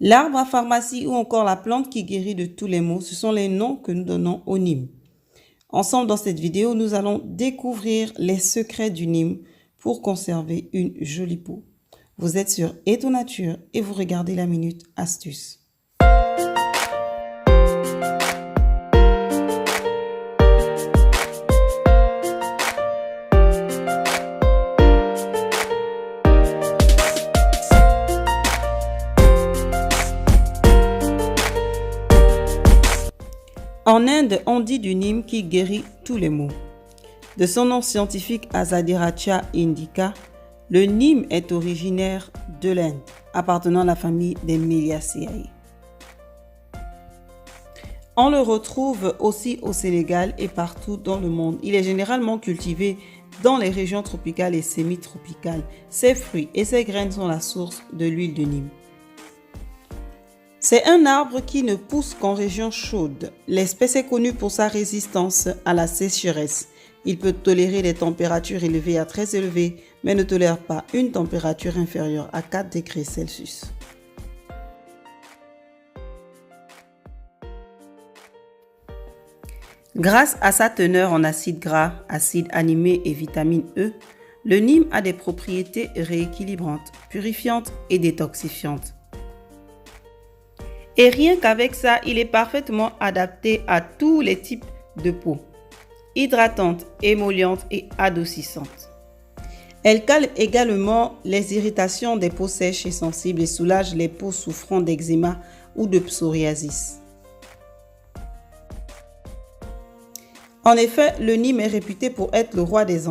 L'arbre à pharmacie ou encore la plante qui guérit de tous les maux, ce sont les noms que nous donnons au Nîmes. Ensemble, dans cette vidéo, nous allons découvrir les secrets du Nîmes pour conserver une jolie peau. Vous êtes sur Eto Nature et vous regardez la Minute Astuce. En Inde, on dit du Nîmes qui guérit tous les maux. De son nom scientifique Azadirachta indica, le Nîmes est originaire de l'Inde, appartenant à la famille des Meliaceae. On le retrouve aussi au Sénégal et partout dans le monde. Il est généralement cultivé dans les régions tropicales et semi-tropicales. Ses fruits et ses graines sont la source de l'huile de Nîmes. C'est un arbre qui ne pousse qu'en région chaude. L'espèce est connue pour sa résistance à la sécheresse. Il peut tolérer des températures élevées à très élevées, mais ne tolère pas une température inférieure à 4 degrés Celsius. Grâce à sa teneur en acides gras, acides aminés et vitamine E, le Nîmes a des propriétés rééquilibrantes, purifiantes et détoxifiantes. Et rien qu'avec ça, il est parfaitement adapté à tous les types de peau. Hydratante, émolliente et adoucissante. Elle calme également les irritations des peaux sèches et sensibles et soulage les peaux souffrant d'eczéma ou de psoriasis. En effet, le Nîmes est réputé pour être le roi des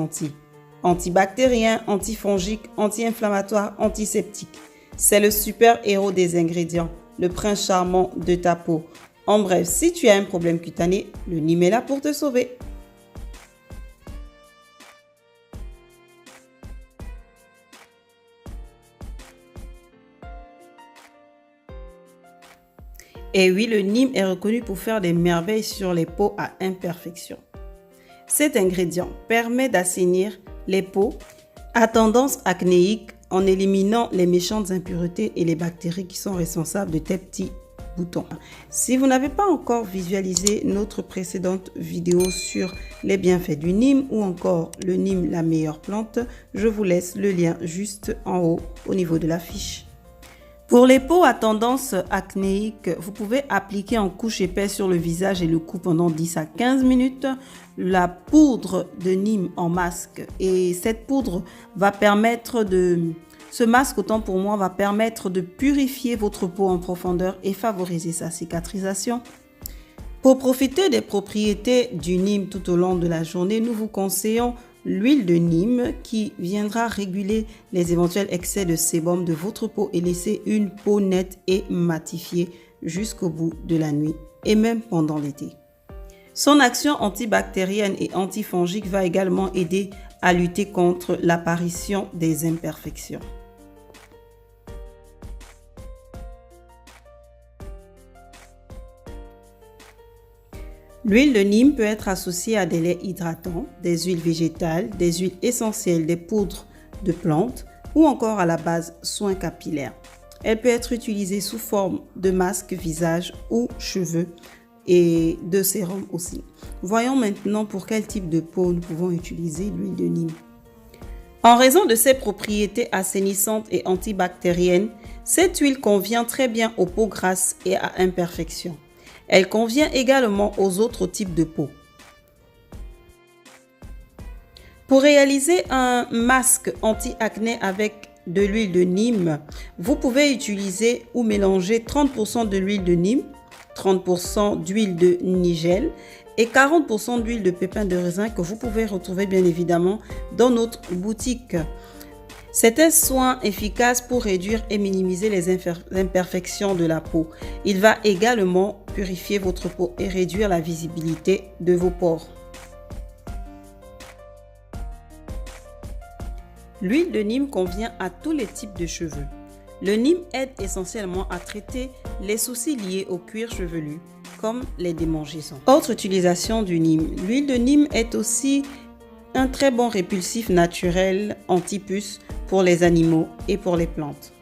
antibactériens, antifongiques, anti-inflammatoires, antiseptiques. C'est le super-héros des ingrédients, le prince charmant de ta peau. En bref, si tu as un problème cutané, le Nîmes est là pour te sauver. Et oui, le Nîmes est reconnu pour faire des merveilles sur les peaux à imperfection. Cet ingrédient permet d'assainir les peaux à tendance acnéique en éliminant les méchantes impuretés et les bactéries qui sont responsables de tes petits boutons. Si vous n'avez pas encore visualisé notre précédente vidéo sur les bienfaits du Nîmes ou encore le Nîmes, la meilleure plante, je vous laisse le lien juste en haut au niveau de la fiche. Pour les peaux à tendance acnéique, vous pouvez appliquer en couche épaisse sur le visage et le cou pendant 10 à 15 minutes la poudre de Nîmes en masque. Et cette poudre va permettre ce masque, autant pour moi, va permettre de purifier votre peau en profondeur et favoriser sa cicatrisation. Pour profiter des propriétés du Nîmes tout au long de la journée, nous vous conseillons l'huile de Nîmes qui viendra réguler les éventuels excès de sébum de votre peau et laisser une peau nette et matifiée jusqu'au bout de la nuit et même pendant l'été. Son action antibactérienne et antifongique va également aider à lutter contre l'apparition des imperfections. L'huile de Nîmes peut être associée à des laits hydratants, des huiles végétales, des huiles essentielles, des poudres de plantes ou encore à la base soins capillaires. Elle peut être utilisée sous forme de masque visage ou cheveux et de sérum aussi. Voyons maintenant pour quel type de peau nous pouvons utiliser l'huile de Nîmes. En raison de ses propriétés assainissantes et antibactériennes, cette huile convient très bien aux peaux grasses et à imperfection. Elle convient également aux autres types de peau. Pour réaliser un masque anti-acné avec de l'huile de Nîmes, vous pouvez utiliser ou mélanger 30% de l'huile de Nîmes, 30% d'huile de nigel et 40% d'huile de pépins de raisin que vous pouvez retrouver bien évidemment dans notre boutique. C'est un soin efficace pour réduire et minimiser les imperfections de la peau. Il va également purifier votre peau et réduire la visibilité de vos pores. L'huile de Nîmes convient à tous les types de cheveux. Le Nîmes aide essentiellement à traiter les soucis liés au cuir chevelu, comme les démangeaisons. Autre utilisation du Nîmes. L'huile de Nîmes est aussi un très bon répulsif naturel anti-puces pour les animaux et pour les plantes.